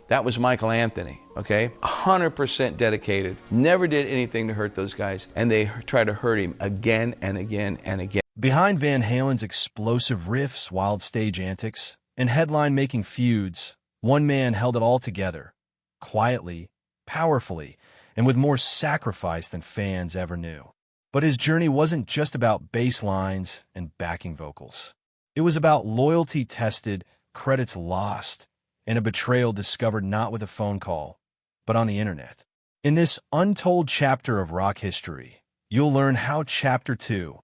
That was Michael Anthony, okay? 100% dedicated, never did anything to hurt those guys, and they tried to hurt him again and again and again. Behind Van Halen's explosive riffs, wild stage antics, and headline-making feuds, one man held it all together, quietly, powerfully, and with more sacrifice than fans ever knew. But his journey wasn't just about bass lines and backing vocals. It was about loyalty tested, credits lost, and a betrayal discovered not with a phone call, but on the internet. In this untold chapter of rock history, you'll learn how Chapter 2,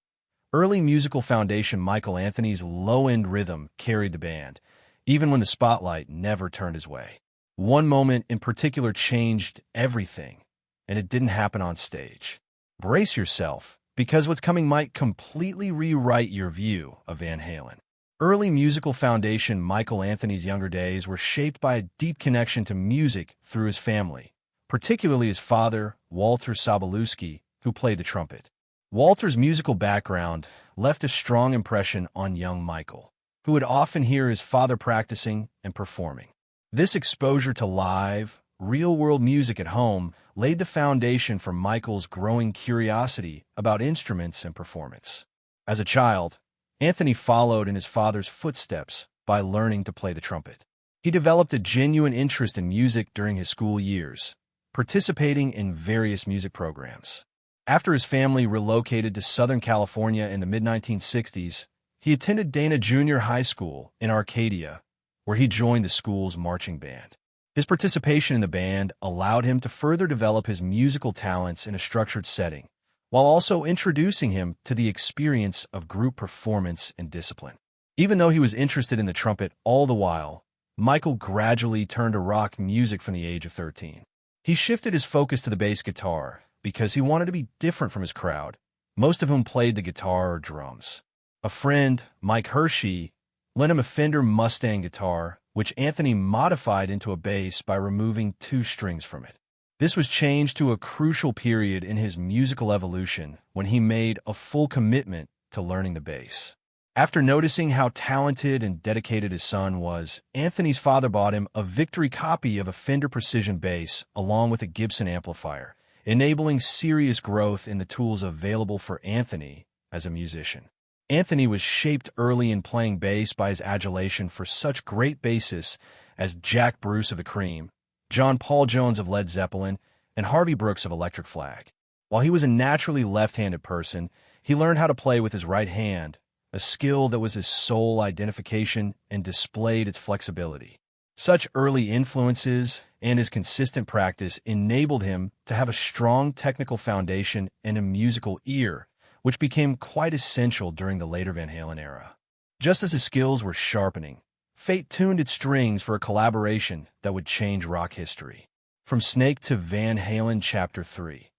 early musical foundation Michael Anthony's low-end rhythm carried the band, even when the spotlight never turned his way. One moment in particular changed everything, and it didn't happen on stage. Brace yourself, because what's coming might completely rewrite your view of Van Halen. Early musical foundation Michael Anthony's younger days were shaped by a deep connection to music through his family, particularly his father, Walter Sobolewski, who played the trumpet. Walter's musical background left a strong impression on young Michael, who would often hear his father practicing and performing. This exposure to live, real-world music at home laid the foundation for Michael's growing curiosity about instruments and performance. As a child, Anthony followed in his father's footsteps by learning to play the trumpet. He developed a genuine interest in music during his school years, participating in various music programs. After his family relocated to Southern California in the mid-1960s, he attended Dana Junior High School in Arcadia, where he joined the school's marching band. His participation in the band allowed him to further develop his musical talents in a structured setting, while also introducing him to the experience of group performance and discipline. Even though he was interested in the trumpet all the while, Michael gradually turned to rock music from the age of 13. He shifted his focus to the bass guitar because he wanted to be different from his crowd, most of whom played the guitar or drums. A friend, Mike Hershey, lent him a Fender Mustang guitar, which Anthony modified into a bass by removing 2 strings from it. This was changed to a crucial period in his musical evolution when he made a full commitment to learning the bass. After noticing how talented and dedicated his son was, Anthony's father bought him a victory copy of a Fender Precision bass along with a Gibson amplifier, enabling serious growth in the tools available for Anthony as a musician. Anthony was shaped early in playing bass by his adulation for such great bassists as Jack Bruce of the Cream, John Paul Jones of Led Zeppelin, and Harvey Brooks of Electric Flag. While he was a naturally left-handed person, he learned how to play with his right hand, a skill that was his sole identification and displayed its flexibility. Such early influences and his consistent practice enabled him to have a strong technical foundation and a musical ear, which became quite essential during the later Van Halen era. Just as his skills were sharpening, fate tuned its strings for a collaboration that would change rock history. From Snake to Van Halen Chapter 3.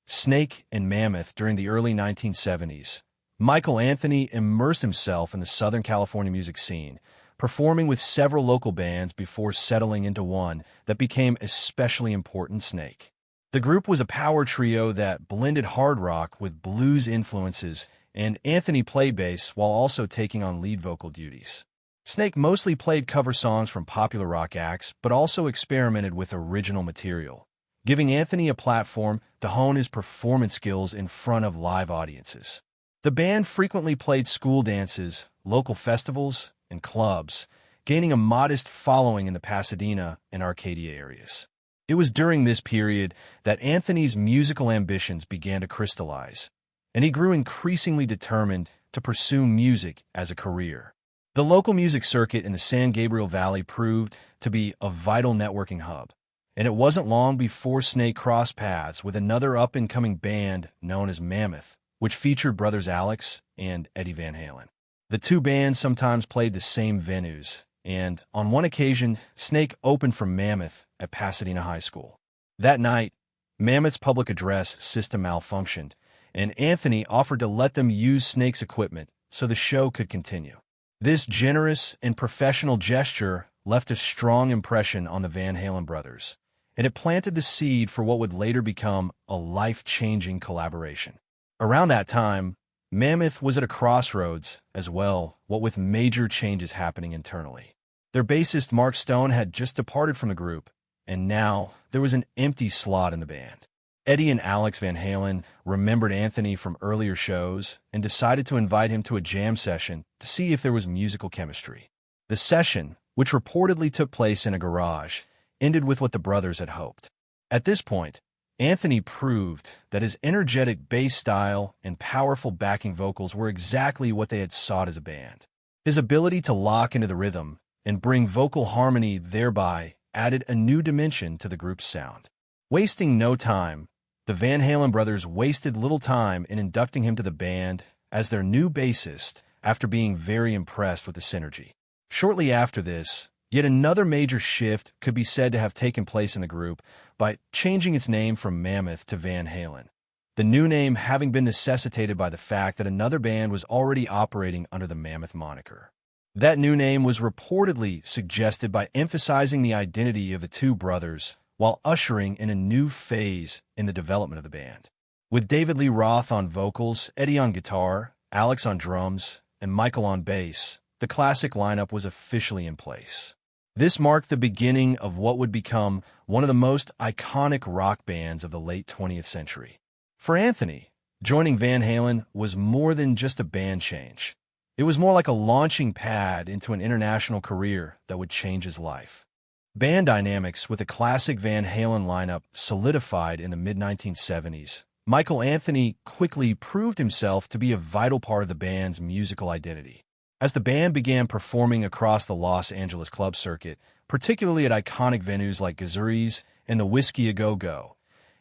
Snake and Mammoth during the early 1970s. Michael Anthony immersed himself in the Southern California music scene, performing with several local bands before settling into one that became especially important, Snake. The group was a power trio that blended hard rock with blues influences, and Anthony played bass while also taking on lead vocal duties. Snake mostly played cover songs from popular rock acts, but also experimented with original material, giving Anthony a platform to hone his performance skills in front of live audiences. The band frequently played school dances, local festivals, and clubs, gaining a modest following in the Pasadena and Arcadia areas. It was during this period that Anthony's musical ambitions began to crystallize, and he grew increasingly determined to pursue music as a career. The local music circuit in the San Gabriel Valley proved to be a vital networking hub, and it wasn't long before Snake crossed paths with another up-and-coming band known as Mammoth, which featured brothers Alex and Eddie Van Halen. The two bands sometimes played the same venues, and on one occasion, Snake opened for Mammoth at Pasadena High School. That night, Mammoth's public address system malfunctioned, and Anthony offered to let them use Snake's equipment so the show could continue. This generous and professional gesture left a strong impression on the Van Halen brothers, and it planted the seed for what would later become a life-changing collaboration. Around that time, Mammoth was at a crossroads as well, what with major changes happening internally. Their bassist Mark Stone had just departed from the group, and now there was an empty slot in the band. Eddie and Alex Van Halen remembered Anthony from earlier shows and decided to invite him to a jam session to see if there was musical chemistry. The session, which reportedly took place in a garage, ended with what the brothers had hoped. At this point, Anthony proved that his energetic bass style and powerful backing vocals were exactly what they had sought as a band. His ability to lock into the rhythm and bring vocal harmony thereby added a new dimension to the group's sound. Wasting no time, the Van Halen brothers wasted little time in inducting him to the band as their new bassist after being very impressed with the synergy. Shortly after this, yet another major shift could be said to have taken place in the group by changing its name from Mammoth to Van Halen. The new name having been necessitated by the fact that another band was already operating under the Mammoth moniker. That new name was reportedly suggested by emphasizing the identity of the two brothers while ushering in a new phase in the development of the band. With David Lee Roth on vocals, Eddie on guitar, Alex on drums, and Michael on bass, the classic lineup was officially in place. This marked the beginning of what would become one of the most iconic rock bands of the late 20th century. For Anthony, joining Van Halen was more than just a band change. It was more like a launching pad into an international career that would change his life. Band dynamics with the classic Van Halen lineup solidified in the mid-1970s. Michael Anthony quickly proved himself to be a vital part of the band's musical identity. As the band began performing across the Los Angeles club circuit, particularly at iconic venues like Gazzuri's and the Whiskey A Go Go,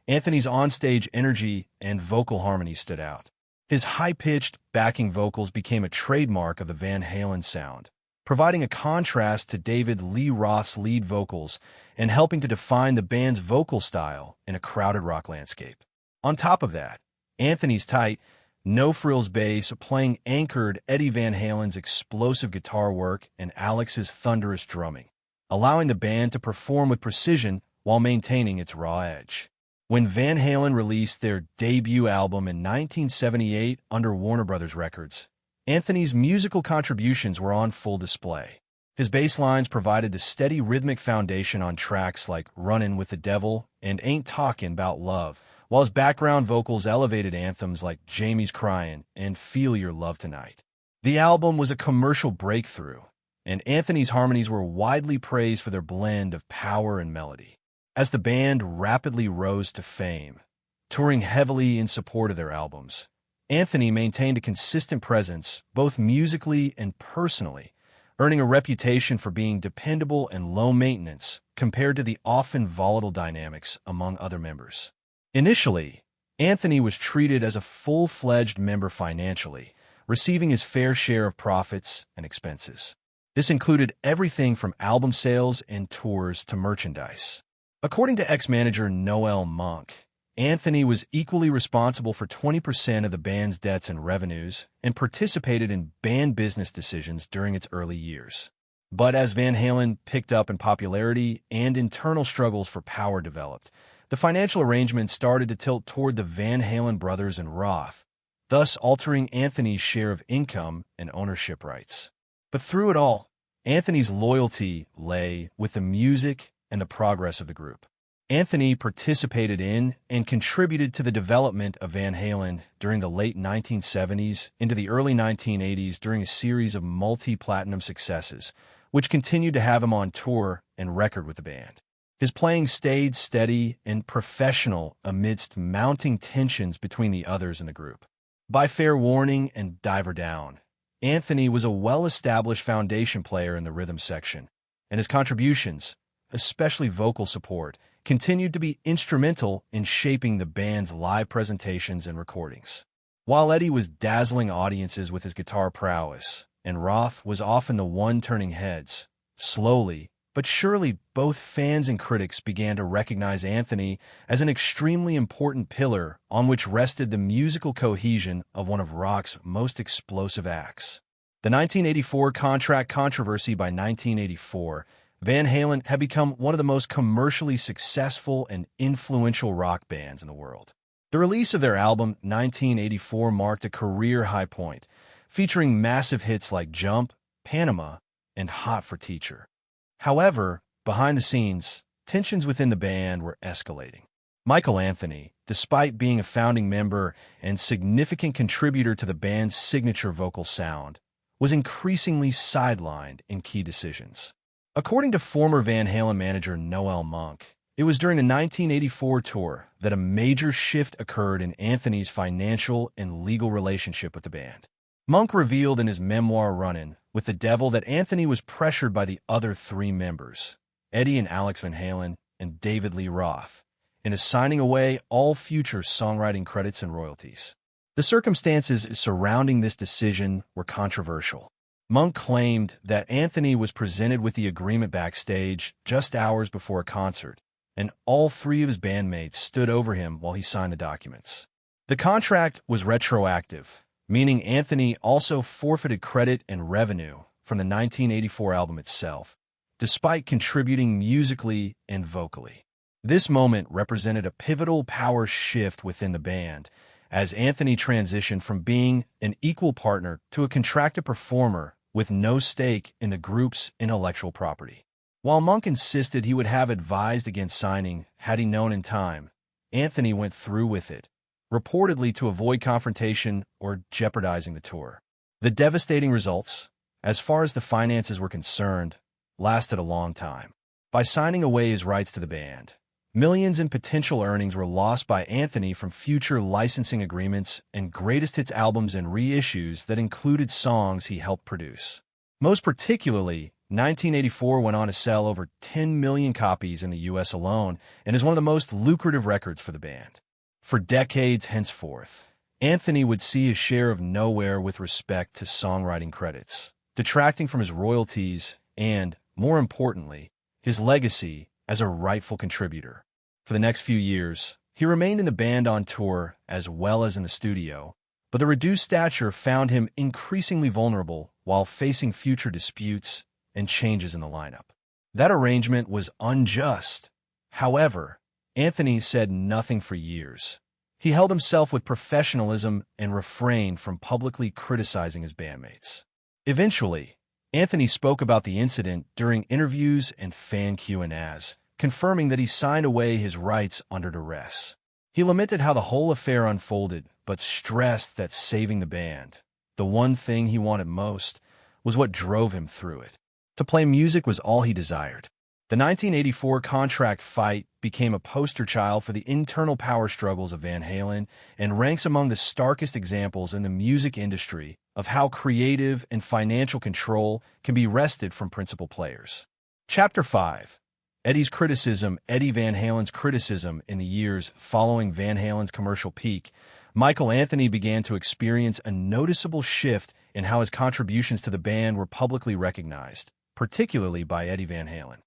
Anthony's onstage energy and vocal harmony stood out. His high-pitched backing vocals became a trademark of the Van Halen sound, providing a contrast to David Lee Roth's lead vocals and helping to define the band's vocal style in a crowded rock landscape. On top of that, Anthony's tight, no-frills bass playing anchored Eddie Van Halen's explosive guitar work and Alex's thunderous drumming, allowing the band to perform with precision while maintaining its raw edge. When Van Halen released their debut album in 1978 under Warner Brothers Records, Anthony's musical contributions were on full display. His bass lines provided the steady rhythmic foundation on tracks like Runnin' with the Devil and Ain't Talkin' 'Bout Love, while his background vocals elevated anthems like Jamie's Cryin' and Feel Your Love Tonight. The album was a commercial breakthrough, and Anthony's harmonies were widely praised for their blend of power and melody. As the band rapidly rose to fame, touring heavily in support of their albums, Anthony maintained a consistent presence both musically and personally, earning a reputation for being dependable and low maintenance compared to the often volatile dynamics among other members. Initially, Anthony was treated as a full-fledged member financially, receiving his fair share of profits and expenses. This included everything from album sales and tours to merchandise. According to ex-manager Noel Monk, Anthony was equally responsible for 20% of the band's debts and revenues and participated in band business decisions during its early years. But as Van Halen picked up in popularity and internal struggles for power developed, the financial arrangements started to tilt toward the Van Halen brothers and Roth, thus altering Anthony's share of income and ownership rights. But through it all, Anthony's loyalty lay with the music and the progress of the group. Anthony participated in and contributed to the development of Van Halen during the late 1970s into the early 1980s during a series of multi-platinum successes, which continued to have him on tour and record with the band. His playing stayed steady and professional amidst mounting tensions between the others in the group. By Fair Warning and Diver Down, Anthony was a well-established foundation player in the rhythm section, and his contributions, especially vocal support, continued to be instrumental in shaping the band's live presentations and recordings. While Eddie was dazzling audiences with his guitar prowess, and Roth was often the one turning heads, slowly but surely both fans and critics began to recognize Anthony as an extremely important pillar on which rested the musical cohesion of one of rock's most explosive acts. The 1984 contract controversy. By 1984, Van Halen had become one of the most commercially successful and influential rock bands in the world. The release of their album 1984 marked a career high point, featuring massive hits like Jump, Panama, and Hot for Teacher. However, behind the scenes, tensions within the band were escalating. Michael Anthony, despite being a founding member and significant contributor to the band's signature vocal sound, was increasingly sidelined in key decisions. According to former Van Halen manager Noel Monk, it was during the 1984 tour that a major shift occurred in Anthony's financial and legal relationship with the band. Monk revealed in his memoir Runnin' with the Devil that Anthony was pressured by the other three members, Eddie and Alex Van Halen and David Lee Roth, into signing away all future songwriting credits and royalties. The circumstances surrounding this decision were controversial. Monk claimed that Anthony was presented with the agreement backstage just hours before a concert, and all three of his bandmates stood over him while he signed the documents. The contract was retroactive, meaning Anthony also forfeited credit and revenue from the 1984 album itself, despite contributing musically and vocally. This moment represented a pivotal power shift within the band, as Anthony transitioned from being an equal partner to a contracted performer with no stake in the group's intellectual property. While Monk insisted he would have advised against signing had he known in time, Anthony went through with it, reportedly to avoid confrontation or jeopardizing the tour. The devastating results, as far as the finances were concerned, lasted a long time. By signing away his rights to the band, millions in potential earnings were lost by Anthony from future licensing agreements and greatest hits albums and reissues that included songs he helped produce. Most particularly, 1984 went on to sell over 10 million copies in the U.S. alone and is one of the most lucrative records for the band. For decades henceforth, Anthony would see his share of nowhere with respect to songwriting credits, detracting from his royalties and, more importantly, his legacy as a rightful contributor. For the next few years, he remained in the band on tour as well as in the studio, but the reduced stature found him increasingly vulnerable while facing future disputes and changes in the lineup. That arrangement was unjust. However, Anthony said nothing for years. He held himself with professionalism and refrained from publicly criticizing his bandmates. Eventually, Anthony spoke about the incident during interviews and fan Q&As, confirming that he signed away his rights under duress. He lamented how the whole affair unfolded, but stressed that saving the band, the one thing he wanted most, was what drove him through it. To play music was all he desired. The 1984 contract fight became a poster child for the internal power struggles of Van Halen and ranks among the starkest examples in the music industry of how creative and financial control can be wrested from principal players. Chapter 5. Eddie Van Halen's criticism in the years following Van Halen's commercial peak. Michael Anthony began to experience a noticeable shift in how his contributions to the band were publicly recognized, particularly by Eddie Van Halen.